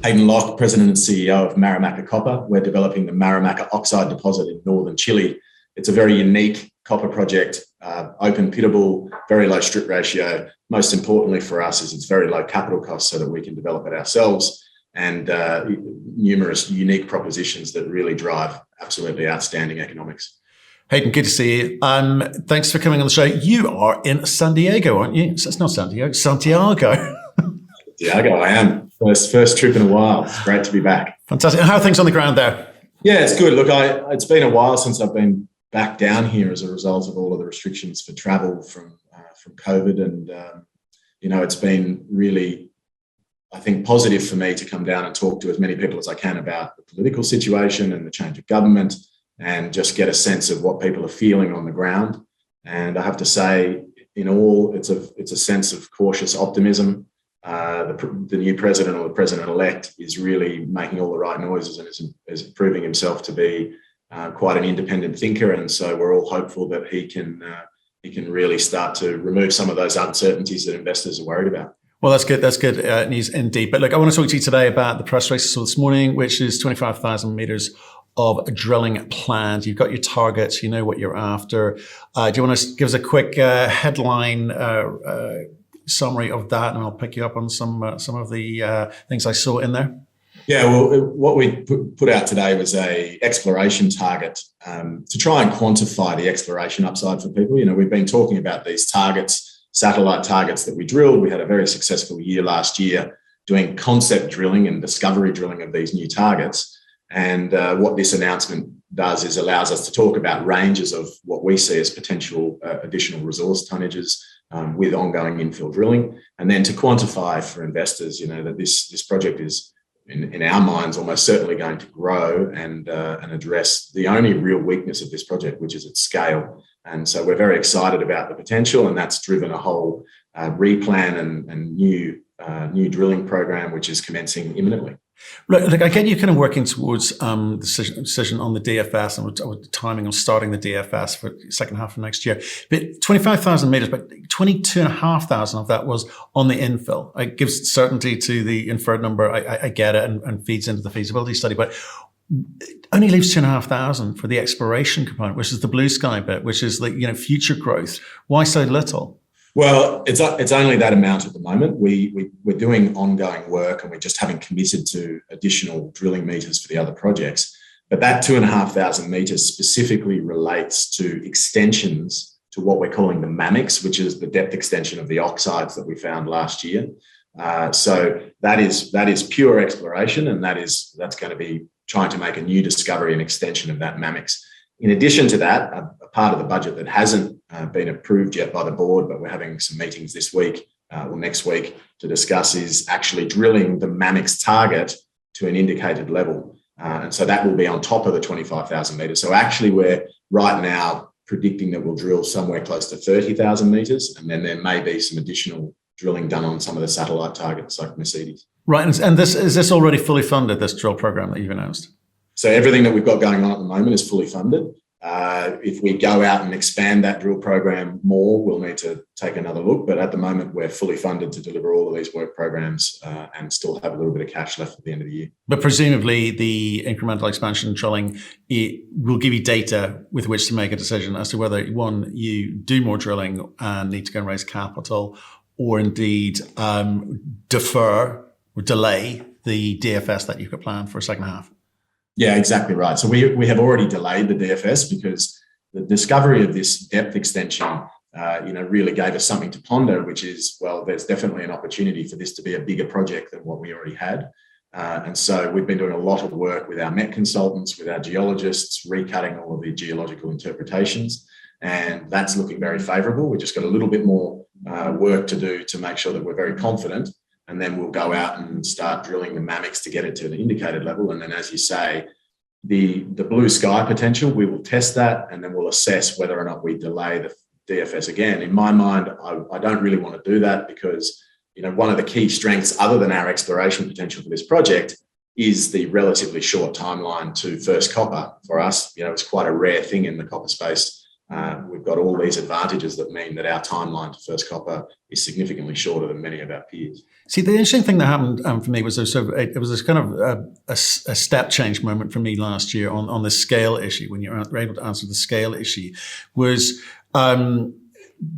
Hayden Locke, President and CEO of Marimaca Copper. We're developing the Marimaca Oxide deposit in northern Chile. It's a very unique copper project, open pittable, very low strip ratio. Most importantly for us is it's very low capital cost so that we can develop it ourselves, and numerous unique propositions that really drive absolutely outstanding economics. Hayden, good to see you. Thanks for coming on the show. You are in San Diego, aren't you? It's not San Diego, Santiago. Santiago, I am. First trip in a while. It's great to be back. Fantastic. And how are things on the ground there? Yeah, it's good. Look, it's been a while since I've been back down here as a result of all of the restrictions for travel from COVID, and it's been really, I think, positive for me to come down and talk to as many people as I can about the political situation and the change of government, and just get a sense of what people are feeling on the ground. And I have to say, in all, it's a sense of cautious optimism. The new president, or the president-elect, is really making all the right noises and is proving himself to be quite an independent thinker. And so we're all hopeful that he can really start to remove some of those uncertainties that investors are worried about. Well, that's good. That's good news indeed. But look, I want to talk to you today about the press release I saw this morning, which is 25,000 meters of drilling planned. You've got your targets. You know what you're after. Do you want to give us a quick headline summary of that, and I'll pick you up on some of the things I saw in there? Yeah, well, what we put out today was a exploration target to try and quantify the exploration upside for people. We've been talking about these targets, satellite targets that we drilled. We had a very successful year last year doing concept drilling and discovery drilling of these new targets. And what this announcement does is allows us to talk about ranges of what we see as potential additional resource tonnages with ongoing infill drilling, and then to quantify for investors, that this project is, in our minds, almost certainly going to grow and address the only real weakness of this project, which is its scale. And so we're very excited about the potential, and that's driven a whole replan and new drilling program, which is commencing imminently. Look, I get you kind of working towards the decision on the DFS and the timing of starting the DFS for the second half of next year. But 25,000 meters, but 22,500 of that was on the infill. It gives certainty to the inferred number. I get it, and feeds into the feasibility study, but only leaves 2,500 for the exploration component, which is the blue sky bit, which is future growth. Why so little? Well, it's only that amount at the moment. We're doing ongoing work, and we just haven't committed to additional drilling meters for the other projects. But that 2,500 meters specifically relates to extensions to what we're calling the Mammox, which is the depth extension of the oxides that we found last year. So that is pure exploration, and that's going to be trying to make a new discovery and extension of that Mammox. In addition to that, a part of the budget that hasn't been approved yet by the board, but we're having some meetings this week or next week to discuss, is actually drilling the Mammox target to an indicated level. And so that will be on top of the 25,000 meters. So actually we're right now predicting that we'll drill somewhere close to 30,000 meters, and then there may be some additional drilling done on some of the satellite targets like Mercedes. Right, and is this already fully funded, this drill program that you've announced? So everything that we've got going on at the moment is fully funded. If we go out and expand that drill program more, we'll need to take another look. But at the moment, we're fully funded to deliver all of these work programs and still have a little bit of cash left at the end of the year. But presumably the incremental expansion drilling, it will give you data with which to make a decision as to whether, one, you do more drilling and need to go and raise capital, or indeed defer or delay the DFS that you've got planned for a second half. Yeah, exactly right. So we have already delayed the DFS because the discovery of this depth extension, really gave us something to ponder, which is, well, there's definitely an opportunity for this to be a bigger project than what we already had. And so we've been doing a lot of work with our met consultants, with our geologists, recutting all of the geological interpretations, and that's looking very favourable. We just got a little bit more work to do to make sure that we're very confident. And then we'll go out and start drilling the Mammox to get it to an indicated level. And then, as you say, the blue sky potential, we will test that, and then we'll assess whether or not we delay the DFS again. In my mind, I don't really want to do that because, one of the key strengths, other than our exploration potential for this project, is the relatively short timeline to first copper for us. It's quite a rare thing in the copper space We've got all these advantages that mean that our timeline to first copper is significantly shorter than many of our peers. See, the interesting thing that happened for me was it was this kind of a step change moment for me last year on the scale issue. When you were able to answer the scale issue, was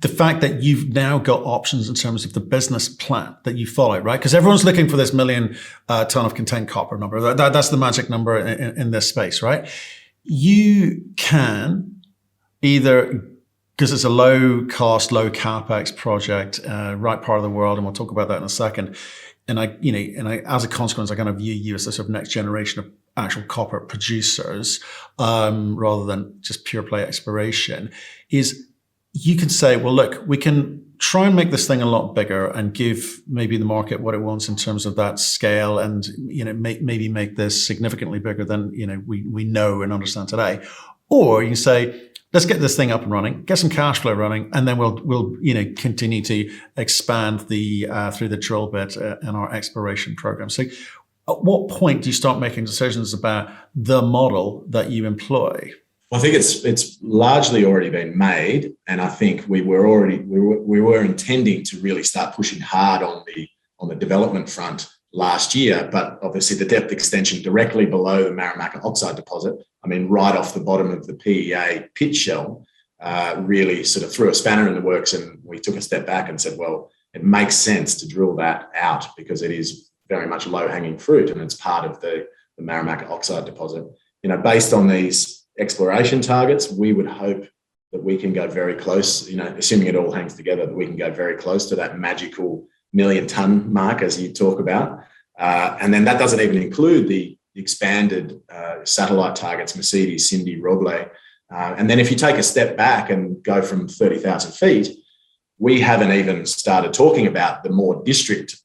the fact that you've now got options in terms of the business plan that you follow, right? Because everyone's looking for this million ton of contained copper number. That's the magic number in this space, right? You can either, because it's a low cost, low capex project, right part of the world, and we'll talk about that in a second. And as a consequence, I kind of view you as a sort of next generation of actual copper producers, rather than just pure play exploration. Is you can say, well, look, we can try and make this thing a lot bigger and give maybe the market what it wants in terms of that scale, and maybe make this significantly bigger than we know and understand today. Or you can say, let's get this thing up and running, get some cash flow running, and then we'll continue to expand through the drill bit in our exploration program. So at what point do you start making decisions about the model that you employ? Well, I think it's largely already been made, and I think we were intending to really start pushing hard on the development front last year, but obviously the depth extension directly below the Marimaca Oxide deposit, right off the bottom of the PEA pit shell, really sort of threw a spanner in the works, and we took a step back and said, well, it makes sense to drill that out because it is very much low-hanging fruit, and it's part of the Marimaca Oxide deposit. Based on these exploration targets, we would hope that we can go very close, assuming it all hangs together, that we can go very close to that magical million-ton mark, as you talk about. And then that doesn't even include the expanded satellite targets, Mercedes, Cindy, Roble. And then if you take a step back and go from 30,000 feet, we haven't even started talking about the more district,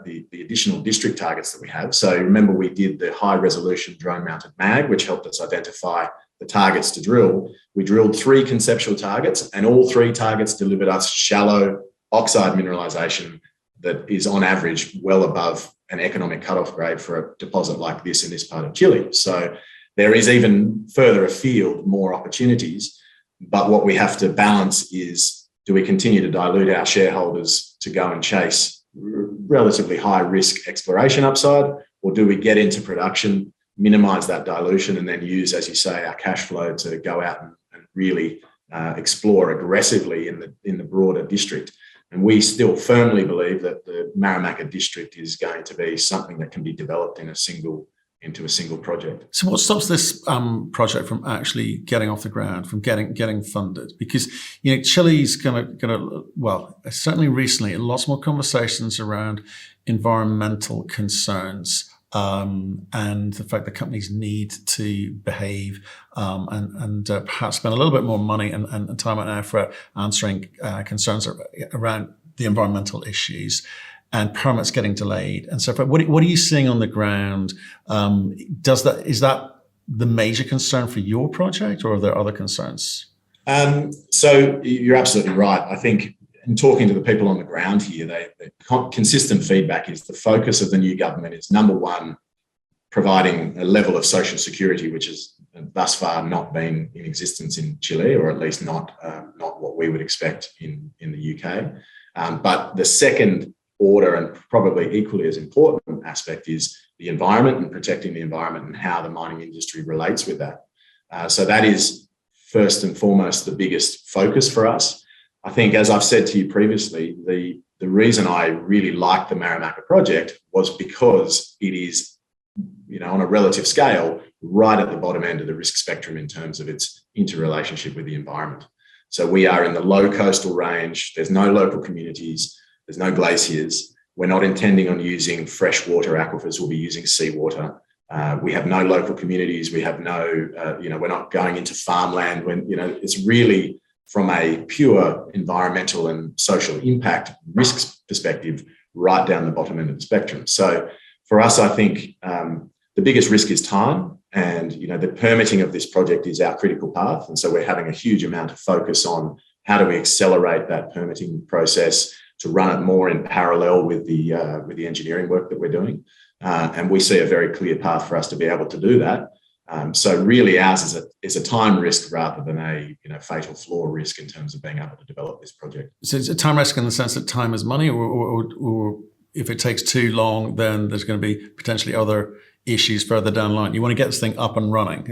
the additional district targets that we have. So remember, we did the high-resolution drone-mounted mag, which helped us identify the targets to drill. We drilled 3 conceptual targets, and all 3 targets delivered us shallow oxide mineralization that is on average well above an economic cutoff grade for a deposit like this in this part of Chile. So there is even further afield more opportunities, but what we have to balance is, do we continue to dilute our shareholders to go and chase relatively high risk exploration upside, or do we get into production, minimize that dilution, and then use, as you say, our cash flow to go out and really explore aggressively in the broader district? And we still firmly believe that the Marimaca district is going to be something that can be developed into a single project. So what stops this project from actually getting off the ground, from getting funded? Because Chile's gonna certainly recently lots more conversations around environmental concerns, and the fact that companies need to behave and perhaps spend a little bit more money and time and effort answering concerns around the environmental issues, and permits getting delayed and so forth. What are you seeing on the ground? Is that the major concern for your project, or are there other concerns? So you're absolutely right. I think in talking to the people on the ground here, the consistent feedback is the focus of the new government is, number one, providing a level of social security which has thus far not been in existence in Chile, or at least not what we would expect in the UK. But the second order, and probably equally as important aspect, is the environment and protecting the environment and how the mining industry relates with that. So that is first and foremost the biggest focus for us. I think, as I've said to you previously, the reason I really like the Marimaca project was because it is, on a relative scale, right at the bottom end of the risk spectrum in terms of its interrelationship with the environment. So we are in the low coastal range. There's no local communities. There's no glaciers. We're not intending on using freshwater aquifers. We'll be using seawater. We have no local communities. We have no, we're not going into farmland. It's really, from a pure environmental and social impact risk perspective, right down the bottom end of the spectrum. So for us, I think the biggest risk is time, and the permitting of this project is our critical path. And so we're having a huge amount of focus on how do we accelerate that permitting process to run it more in parallel with the engineering work that we're doing. And we see a very clear path for us to be able to do that. So really ours is a time risk rather than a fatal flaw risk in terms of being able to develop this project. So it's a time risk in the sense that time is money, or if it takes too long, then there's going to be potentially other issues further down the line. You want to get this thing up and running,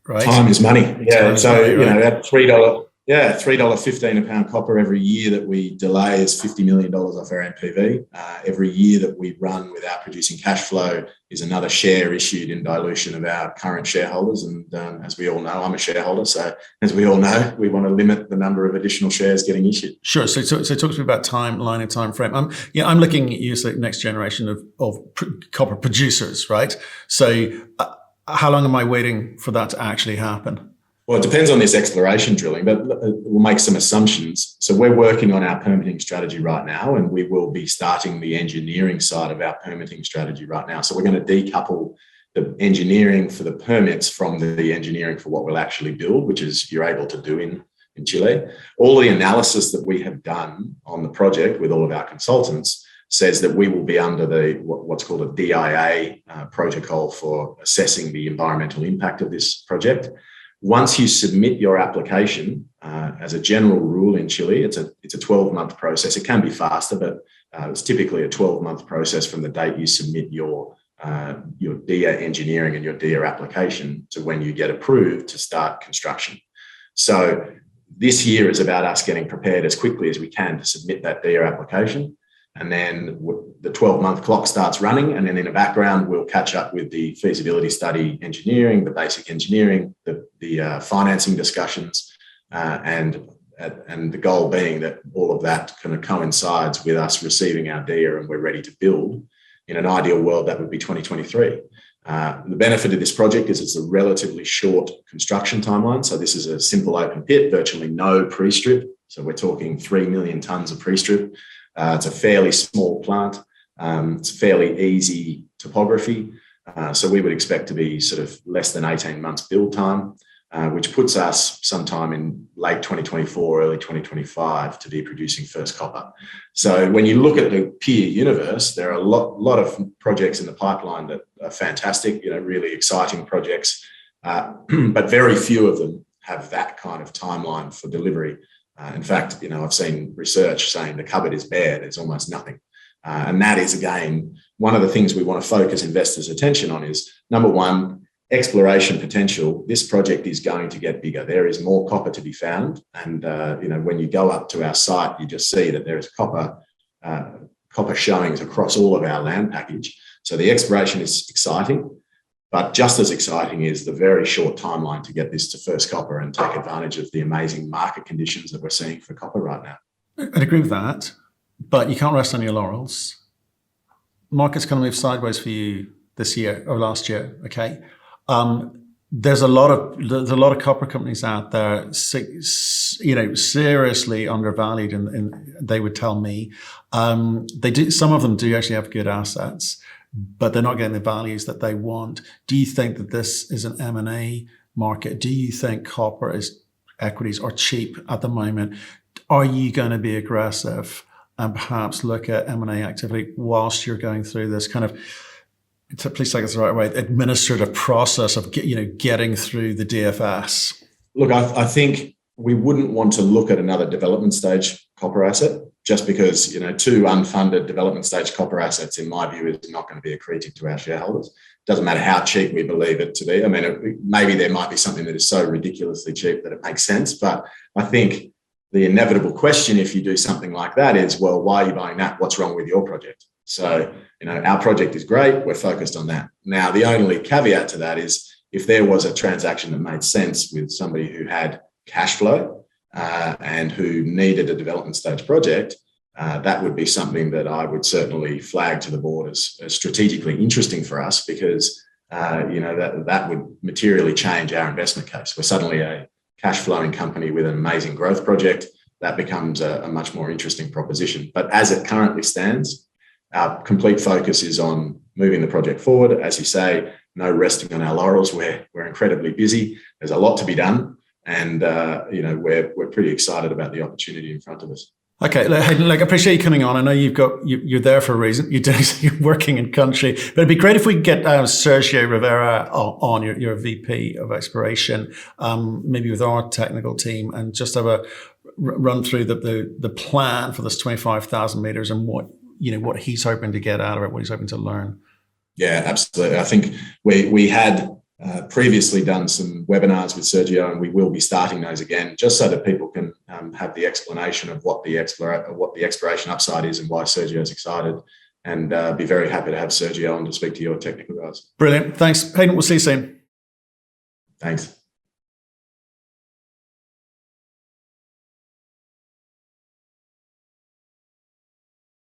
right? Time is money. Yeah. Time so is money, right? At $3.15 a pound copper every year that we delay is $50 million off our NPV. Every year that we run without producing cash flow is another share issued in dilution of our current shareholders. And as we all know, I'm a shareholder. So as we all know, we want to limit the number of additional shares getting issued. Sure. So talk to me about timeline and time frame. I'm looking at you as the next generation of copper producers, right? So how long am I waiting for that to actually happen? Well, it depends on this exploration drilling, but we'll make some assumptions. So we're working on our permitting strategy right now, and we will be starting the engineering side of our permitting strategy right now. So we're going to decouple the engineering for the permits from the engineering for what we'll actually build, which is you're able to do in Chile. All the analysis that we have done on the project with all of our consultants says that we will be under what's called a DIA protocol for assessing the environmental impact of this project. Once you submit your application, as a general rule in Chile, it's a 12-month process. It can be faster, but it's typically a 12-month process from the date you submit your DIA engineering and your DIA application to when you get approved to start construction. So this year is about us getting prepared as quickly as we can to submit that DIA application. And then the 12-month clock starts running, and then in the background, we'll catch up with the feasibility study engineering, the basic engineering, the financing discussions, and the goal being that all of that kind of coincides with us receiving our DIA and we're ready to build. In an ideal world, that would be 2023. The benefit of this project is it's a relatively short construction timeline. So this is a simple open pit, virtually no pre-strip. So we're talking 3 million tonnes of pre-strip. It's a fairly small plant. It's fairly easy topography. So we would expect to be sort of less than 18 months build time, which puts us sometime in late 2024, early 2025 to be producing first copper. So when you look at the peer universe, there are a lot of projects in the pipeline that are fantastic, really exciting projects, but very few of them have that kind of timeline for delivery. In fact, I've seen research saying the cupboard is bare, there's almost nothing. And that is, again, one of the things we want to focus investors' attention on is, number one, exploration potential. This project is going to get bigger. There is more copper to be found. And, when you go up to our site, you just see that there is copper showings across all of our land package. So the exploration is exciting. But just as exciting is the very short timeline to get this to first copper and take advantage of the amazing market conditions that we're seeing for copper right now. I'd agree with that, but you can't rest on your laurels. Market's going to move sideways for you this year or last year. Okay, there's a lot of copper companies out there, seriously undervalued, and they would tell me they do. Some of them do actually have good assets, but they're not getting the values that they want. Do you think that this is an M&A market? Do you think copper equities are cheap at the moment? Are you going to be aggressive and perhaps look at M&A activity whilst you're going through this kind of, please take this the right way, administrative process of getting through the DFS? Look, I think we wouldn't want to look at another development stage copper asset just because, two unfunded development stage copper assets, in my view, is not going to be accretive to our shareholders. Doesn't matter how cheap we believe it to be. I mean, maybe there might be something that is so ridiculously cheap that it makes sense. But I think the inevitable question, if you do something like that, is, well, why are you buying that? What's wrong with your project? So, our project is great. We're focused on that. Now, the only caveat to that is if there was a transaction that made sense with somebody who had cash flow and who needed a development stage project, that would be something that I would certainly flag to the board as strategically interesting for us because, that would materially change our investment case. We're suddenly a cash flowing company with an amazing growth project. That becomes a much more interesting proposition. But as it currently stands, our complete focus is on moving the project forward. As you say, no resting on our laurels. We're incredibly busy. There's a lot to be done. And, we're pretty excited about the opportunity in front of us. Okay, Hayden, I appreciate you coming on. I know you're there for a reason. You're working in country, but it'd be great if we could get Sergio Rivera on, your VP of exploration, maybe with our technical team, and just have a run through the plan for this 25,000 meters and what he's hoping to get out of it, what he's hoping to learn. Yeah, absolutely. I think we had previously done some webinars with Sergio, and we will be starting those again, just so that people can have the explanation of what the exploration upside is and why Sergio is excited. And be very happy to have Sergio on to speak to your technical guys. Brilliant. Thanks, Hayden. We'll see you soon. Thanks.